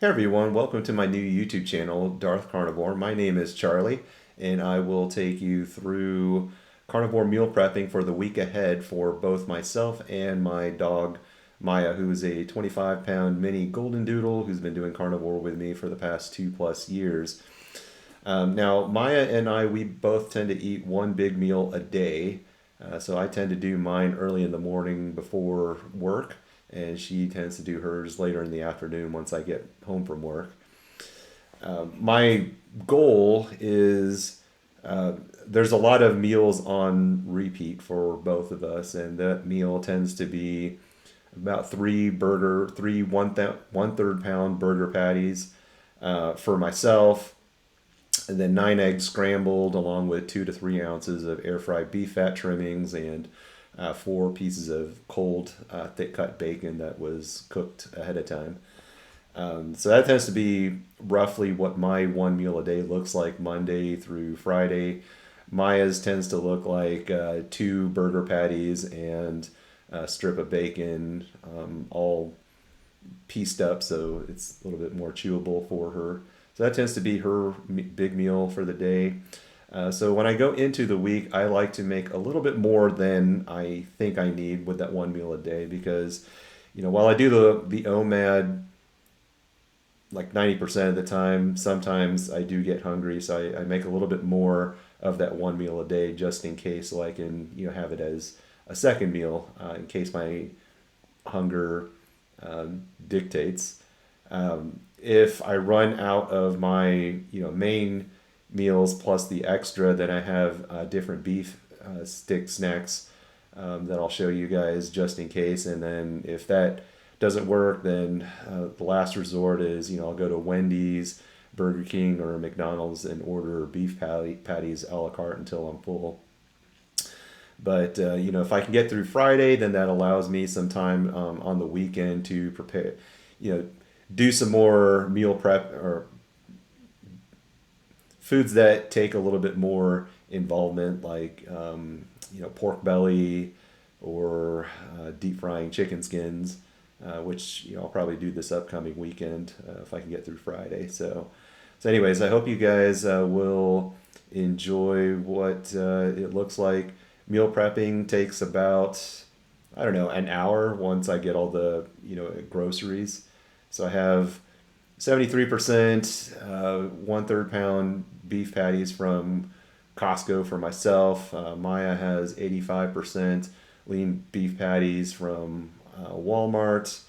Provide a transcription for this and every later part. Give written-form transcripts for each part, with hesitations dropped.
Hey everyone, welcome to my new YouTube channel, Darth Carnivore. My name is Charlie, and I will take you through carnivore meal prepping for the week ahead for both myself and my dog Maya, who is a 25-pound mini golden doodle who's been doing carnivore with me for the past 2+ years. Now, Maya and I, we both tend to eat one big meal a day. So I tend to do mine early in the morning before work, and she tends to do hers later in the afternoon once I get home from work. My goal is there's a lot of meals on repeat for both of us, and that meal tends to be about three one-third pound burger patties for myself, and then 9 eggs scrambled, along with 2 to 3 ounces of air fried beef fat trimmings and 4 pieces of cold thick cut bacon that was cooked ahead of time. So that tends to be roughly what my one meal a day looks like Monday through Friday. Maya's tends to look like 2 burger patties and a strip of bacon, all pieced up so it's a little bit more chewable for her. So that tends to be her big meal for the day. So when I go into the week, I like to make a little bit more than I think I need with that one meal a day because, while I do the OMAD like 90% of the time, sometimes I do get hungry, so I make a little bit more of that one meal a day just in case, so I can have it as a second meal in case my hunger dictates. If I run out of my main meals plus the extra, then I have different beef stick snacks that I'll show you guys just in case. And then if that doesn't work, then the last resort is I'll go to Wendy's, Burger King, or McDonald's and order beef patties a la carte until I'm full. But if I can get through Friday, then that allows me some time on the weekend to prepare, do some more meal prep or foods that take a little bit more involvement, like pork belly or deep frying chicken skins, which I'll probably do this upcoming weekend if I can get through Friday. So anyways, I hope you guys will enjoy what it looks like. Meal prepping takes about, I don't know, an hour once I get all the groceries. So I have 73% 1/3 pound beef patties from Costco for myself. Maya has 85% lean beef patties from Walmart.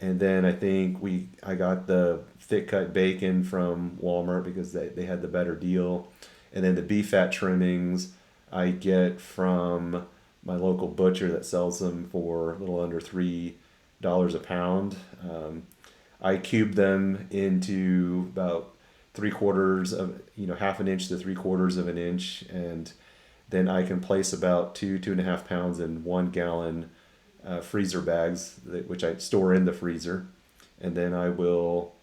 And then I think I got the thick cut bacon from Walmart because they had the better deal. And then the beef fat trimmings I get from my local butcher that sells them for a little under $3 a pound. I cube them into about 3/4 of, half an inch to 3/4 of an inch. And then I can place about 2.5 pounds in 1 gallon freezer bags, which I store in the freezer. And then I will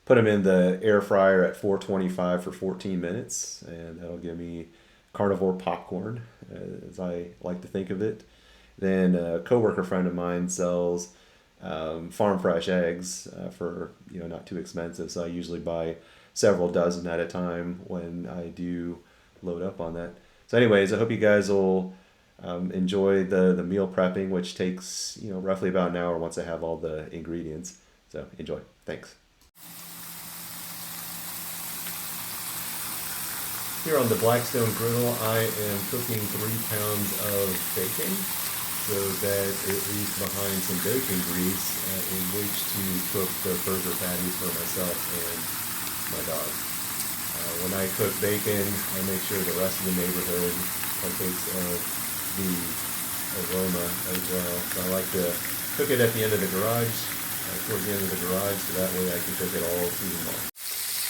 put them in the air fryer at 425 for 14 minutes. And that'll give me carnivore popcorn, as I like to think of it. Then a coworker friend of mine sells farm fresh eggs for not too expensive, so I usually buy several dozen at a time when I do load up on that. So anyways, I hope you guys will enjoy the meal prepping, which takes roughly about an hour once I have all the ingredients. So enjoy. Thanks. Here on the Blackstone griddle, I am cooking 3 pounds of bacon so that it leaves behind some bacon grease in which to cook the burger patties for myself and my dog. When I cook bacon, I make sure the rest of the neighborhood partakes of the aroma as well. So I like to cook it at the end of the garage, towards the end of the garage, so that way I can cook it all season long.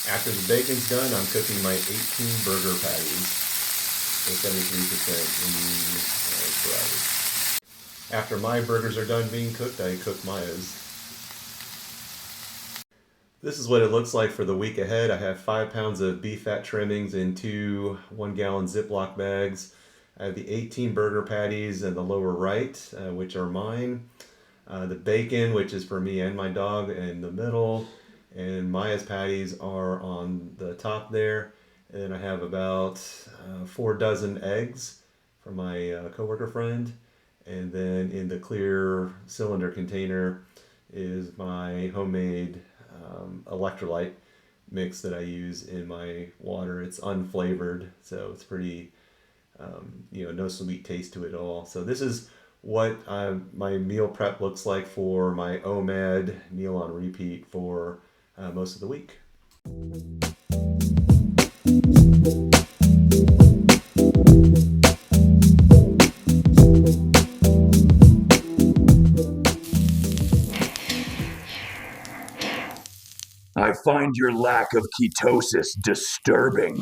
After the bacon's done, I'm cooking my 18 burger patties, so 73% lean variety. After my burgers are done being cooked, I cook Maya's. This is what it looks like for the week ahead. I have 5 pounds of beef fat trimmings in 2 1-gallon Ziploc bags. I have the 18 burger patties in the lower right, which are mine. The bacon, which is for me and my dog, in the middle, and Maya's patties are on the top there. And then I have about 4 dozen eggs from my coworker friend. And then in the clear cylinder container is my homemade electrolyte mix that I use in my water. It's unflavored, so it's pretty, no sweet taste to it at all. So this is what my meal prep looks like for my OMAD meal on repeat for most of the week. I find your lack of ketosis disturbing.